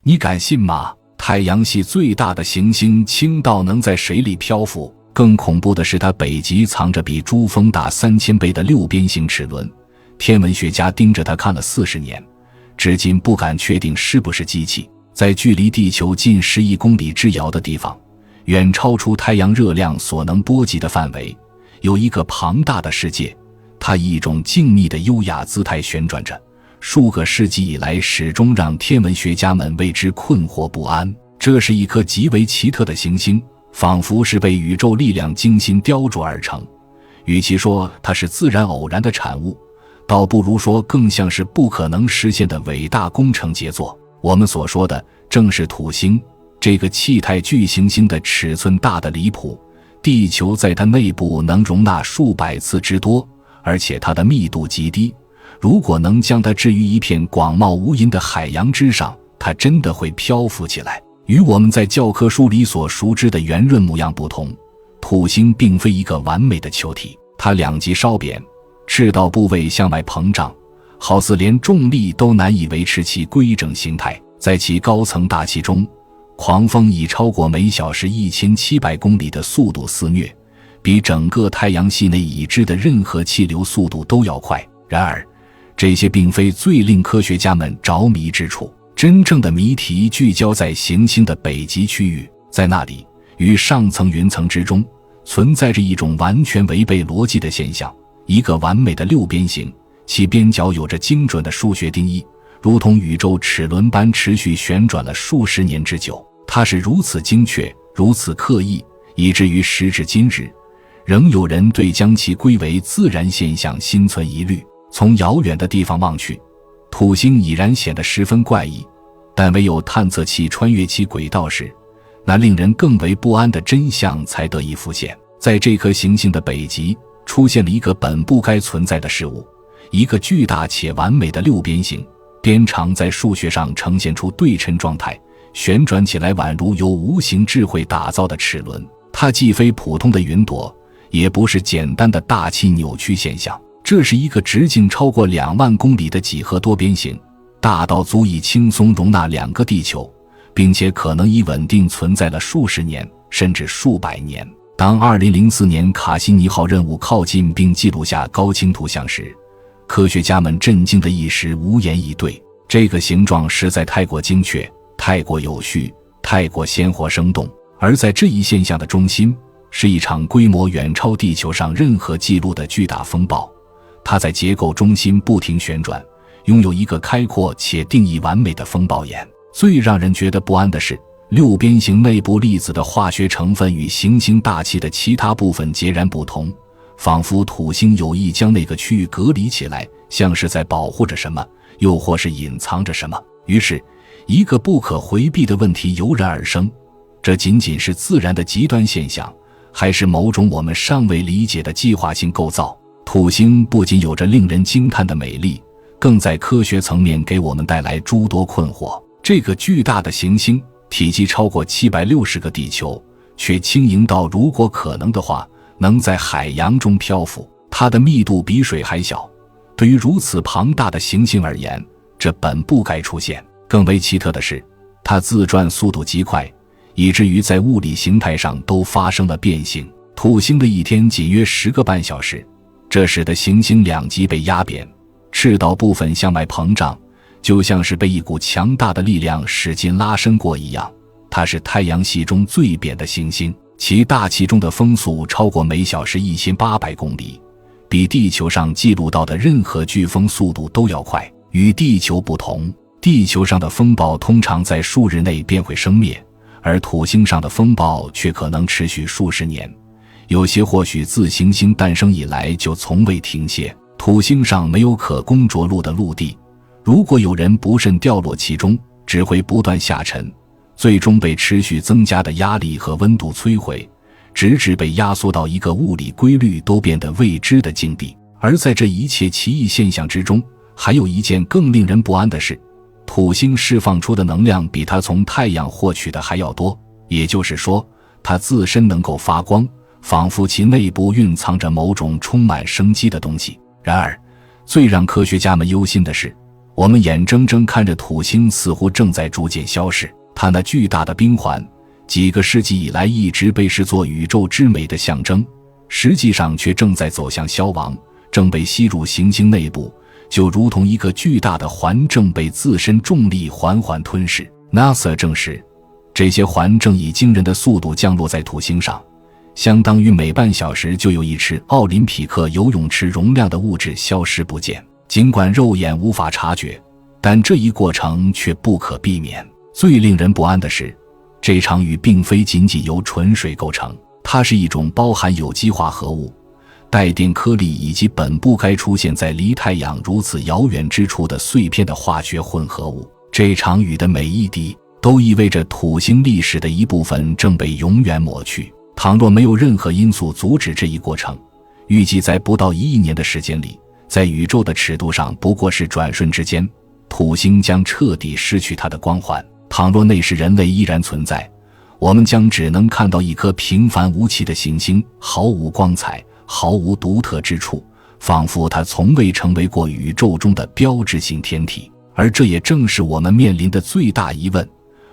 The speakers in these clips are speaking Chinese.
你敢信吗？太阳系最大的行星轻到能在水里漂浮，更恐怖的是它北极藏着比珠峰大3000倍的六边形齿轮，天文学家盯着它看了40年，至今不敢确定是不是机器。在距离地球近10亿公里之遥的地方，远超出太阳热量所能波及的范围，有一个庞大的世界，它以一种静谧的优雅姿态旋转着，数个世纪以来始终让天文学家们为之困惑不安。这是一颗极为奇特的行星，仿佛是被宇宙力量精心雕琢而成。与其说它是自然偶然的产物，倒不如说更像是不可能实现的伟大工程杰作。我们所说的正是土星，这个气态巨行星的尺寸大得离谱，地球在它内部能容纳数百次之多，而且它的密度极低，如果能将它置于一片广袤无垠的海洋之上，它真的会漂浮起来。与我们在教科书里所熟知的圆润模样不同，土星并非一个完美的球体，它两极稍扁，赤道部位向外膨胀，好似连重力都难以维持其规整形态。在其高层大气中，狂风以超过每小时1700公里的速度肆虐，比整个太阳系内已知的任何气流速度都要快。然而，这些并非最令科学家们着迷之处，真正的谜题聚焦在行星的北极区域。在那里，与上层云层之中，存在着一种完全违背逻辑的现象，一个完美的六边形，其边角有着精准的数学定义，如同宇宙齿轮般持续旋转了数十年之久。它是如此精确，如此刻意，以至于时至今日，仍有人对将其归为自然现象心存疑虑。从遥远的地方望去，土星已然显得十分怪异，但唯有探测器穿越其轨道时，那令人更为不安的真相才得以浮现。在这颗行星的北极，出现了一个本不该存在的事物，一个巨大且完美的六边形，边长在数学上呈现出对称状态，旋转起来宛如由无形智慧打造的齿轮。它既非普通的云朵，也不是简单的大气扭曲现象，这是一个直径超过2万公里的几何多边形，大到足以轻松容纳2个地球，并且可能已稳定存在了数十年甚至数百年。当2004年卡西尼号任务靠近并记录下高清图像时，科学家们震惊的一时无言以对。这个形状实在太过精确，太过有序，太过鲜活生动。而在这一现象的中心，是一场规模远超地球上任何记录的巨大风暴。它在结构中心不停旋转，拥有一个开阔且定义完美的风暴眼。最让人觉得不安的是，六边形内部粒子的化学成分与行星大气的其他部分截然不同，仿佛土星有意将那个区域隔离起来，像是在保护着什么，又或是隐藏着什么。于是，一个不可回避的问题油然而生：这仅仅是自然的极端现象，还是某种我们尚未理解的计划性构造？土星不仅有着令人惊叹的美丽，更在科学层面给我们带来诸多困惑。这个巨大的行星体积超过760个地球，却轻盈到如果可能的话，能在海洋中漂浮。它的密度比水还小，对于如此庞大的行星而言，这本不该出现。更为奇特的是，它自转速度极快，以至于在物理形态上都发生了变形。土星的一天仅约10个半小时，这使得行星两极被压扁，赤道部分向外膨胀，就像是被一股强大的力量使劲拉伸过一样。它是太阳系中最扁的行星，其大气中的风速超过每小时1800公里，比地球上记录到的任何飓风速度都要快。与地球不同，地球上的风暴通常在数日内便会生灭，而土星上的风暴却可能持续数十年，有些或许自行星诞生以来就从未停歇。土星上没有可供着陆的陆地，如果有人不慎掉落其中，只会不断下沉，最终被持续增加的压力和温度摧毁，直至被压缩到一个物理规律都变得未知的境地。而在这一切奇异现象之中，还有一件更令人不安的事：土星释放出的能量比它从太阳获取的还要多，也就是说，它自身能够发光，仿佛其内部蕴藏着某种充满生机的东西。然而，最让科学家们忧心的是，我们眼睁睁看着土星似乎正在逐渐消逝，它那巨大的冰环，几个世纪以来一直被视作宇宙之美的象征，实际上却正在走向消亡，正被吸入行星内部，就如同一个巨大的环正被自身重力缓缓吞噬。NASA 证实，这些环正以惊人的速度降落在土星上，相当于每半小时就有一池奥林匹克游泳池容量的物质消失不见。尽管肉眼无法察觉，但这一过程却不可避免。最令人不安的是，这场雨并非仅仅由纯水构成，它是一种包含有机化合物、带电颗粒以及本不该出现在离太阳如此遥远之处的碎片的化学混合物。这场雨的每一滴都意味着土星历史的一部分正被永远抹去。倘若没有任何因素阻止这一过程，预计在不到1亿年的时间里，在宇宙的尺度上不过是转瞬之间，土星将彻底失去它的光环。倘若那时人类依然存在，我们将只能看到一颗平凡无奇的行星，毫无光彩，毫无独特之处，仿佛它从未成为过宇宙中的标志性天体。而这也正是我们面临的最大疑问，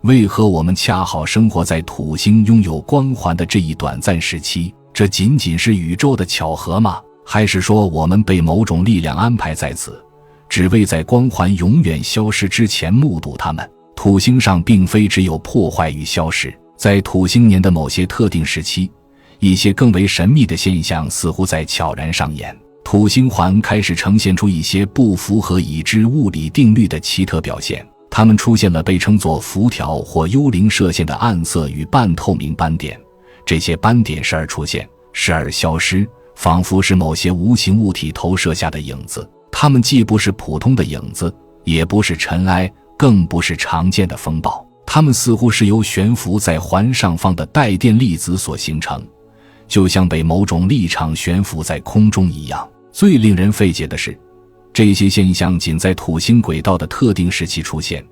为何我们恰好生活在土星拥有光环的这一短暂时期？这仅仅是宇宙的巧合吗？还是说我们被某种力量安排在此，只为在光环永远消失之前目睹它们？土星上并非只有破坏与消失，在土星年的某些特定时期，一些更为神秘的现象似乎在悄然上演。土星环开始呈现出一些不符合已知物理定律的奇特表现，它们出现了被称作辐条或幽灵射线的暗色与半透明斑点，这些斑点时而出现，时而消失，仿佛是某些无形物体投射下的影子。它们既不是普通的影子，也不是尘埃，更不是常见的风暴，它们似乎是由悬浮在环上方的带电粒子所形成，就像被某种力场悬浮在空中一样。最令人费解的是，这些现象仅在土星轨道的特定时期出现，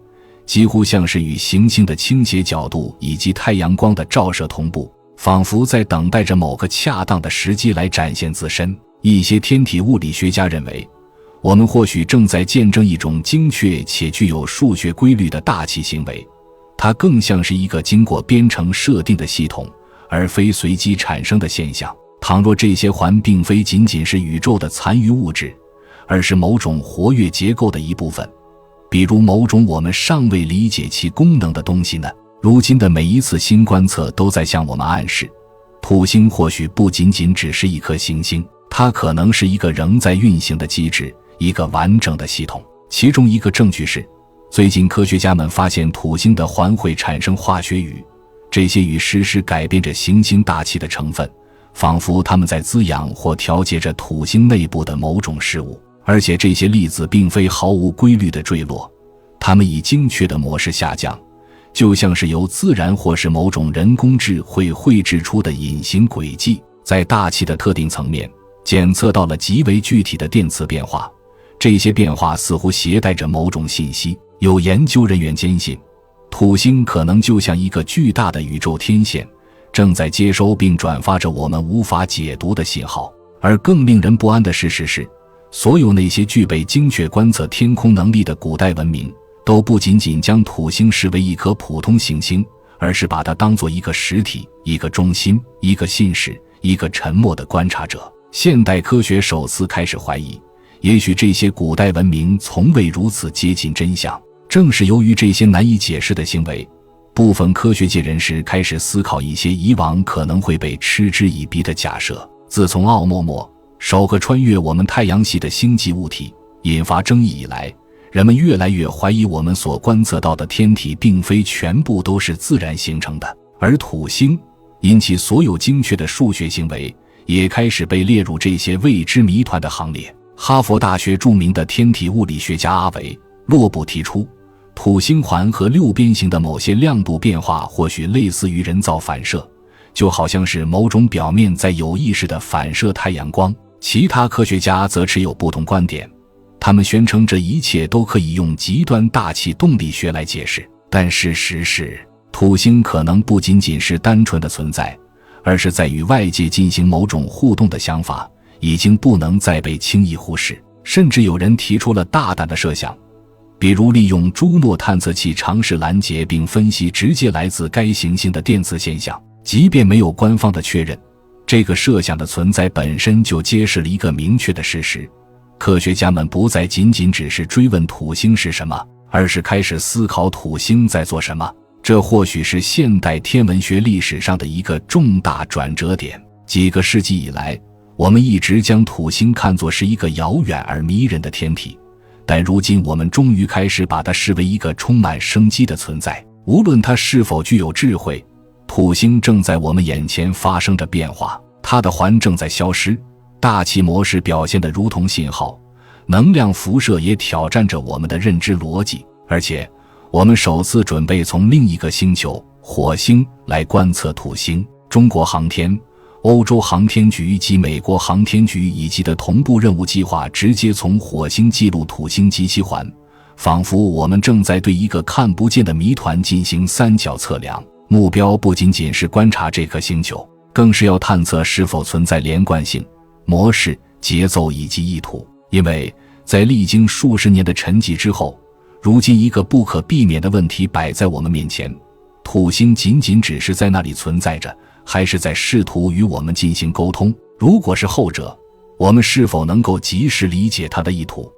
几乎像是与行星的倾斜角度以及太阳光的照射同步，仿佛在等待着某个恰当的时机来展现自身。一些天体物理学家认为，我们或许正在见证一种精确且具有数学规律的大气行为，它更像是一个经过编程设定的系统，而非随机产生的现象。倘若这些环并非仅仅是宇宙的残余物质，而是某种活跃结构的一部分，比如某种我们尚未理解其功能的东西呢？如今的每一次新观测都在向我们暗示，土星或许不仅仅只是一颗行星，它可能是一个仍在运行的机制，一个完整的系统。其中一个证据是，最近科学家们发现土星的环会产生化学雨，这些雨时时改变着行星大气的成分，仿佛它们在滋养或调节着土星内部的某种事物。而且这些粒子并非毫无规律的坠落，它们以精确的模式下降，就像是由自然或是某种人工智慧绘制出的隐形轨迹。在大气的特定层面检测到了极为具体的电磁变化，这些变化似乎携带着某种信息。有研究人员坚信，土星可能就像一个巨大的宇宙天线，正在接收并转发着我们无法解读的信号。而更令人不安的事实是，所有那些具备精确观测天空能力的古代文明，都不仅仅将土星视为一颗普通行星，而是把它当作一个实体，一个中心，一个信使，一个沉默的观察者。现代科学首次开始怀疑，也许这些古代文明从未如此接近真相。正是由于这些难以解释的行为，部分科学界人士开始思考一些以往可能会被嗤之以鼻的假设。自从奥莫莫首个穿越我们太阳系的星际物体引发争议以来，人们越来越怀疑我们所观测到的天体并非全部都是自然形成的，而土星因其所有精确的数学行为也开始被列入这些未知谜团的行列。哈佛大学著名的天体物理学家阿维·洛布提出，土星环和六边形的某些亮度变化或许类似于人造反射，就好像是某种表面在有意识地反射太阳光。其他科学家则持有不同观点，他们宣称这一切都可以用极端大气动力学来解释。但事实是，土星可能不仅仅是单纯的存在，而是在与外界进行某种互动的想法已经不能再被轻易忽视。甚至有人提出了大胆的设想，比如利用朱诺探测器尝试拦截并分析直接来自该行星的电磁现象。即便没有官方的确认，这个设想的存在本身就揭示了一个明确的事实：科学家们不再仅仅只是追问土星是什么，而是开始思考土星在做什么。这或许是现代天文学历史上的一个重大转折点。几个世纪以来，我们一直将土星看作是一个遥远而迷人的天体，但如今我们终于开始把它视为一个充满生机的存在。无论它是否具有智慧，土星正在我们眼前发生着变化，它的环正在消失，大气模式表现得如同信号，能量辐射也挑战着我们的认知逻辑，而且我们首次准备从另一个星球火星来观测土星。中国航天、欧洲航天局及美国航天局以及的同步任务计划直接从火星记录土星及其环，仿佛我们正在对一个看不见的谜团进行三角测量。目标不仅仅是观察这颗星球，更是要探测是否存在连贯性、模式、节奏以及意图。因为在历经数十年的沉寂之后，如今一个不可避免的问题摆在我们面前：土星仅仅只是在那里存在着，还是在试图与我们进行沟通？如果是后者，我们是否能够及时理解它的意图？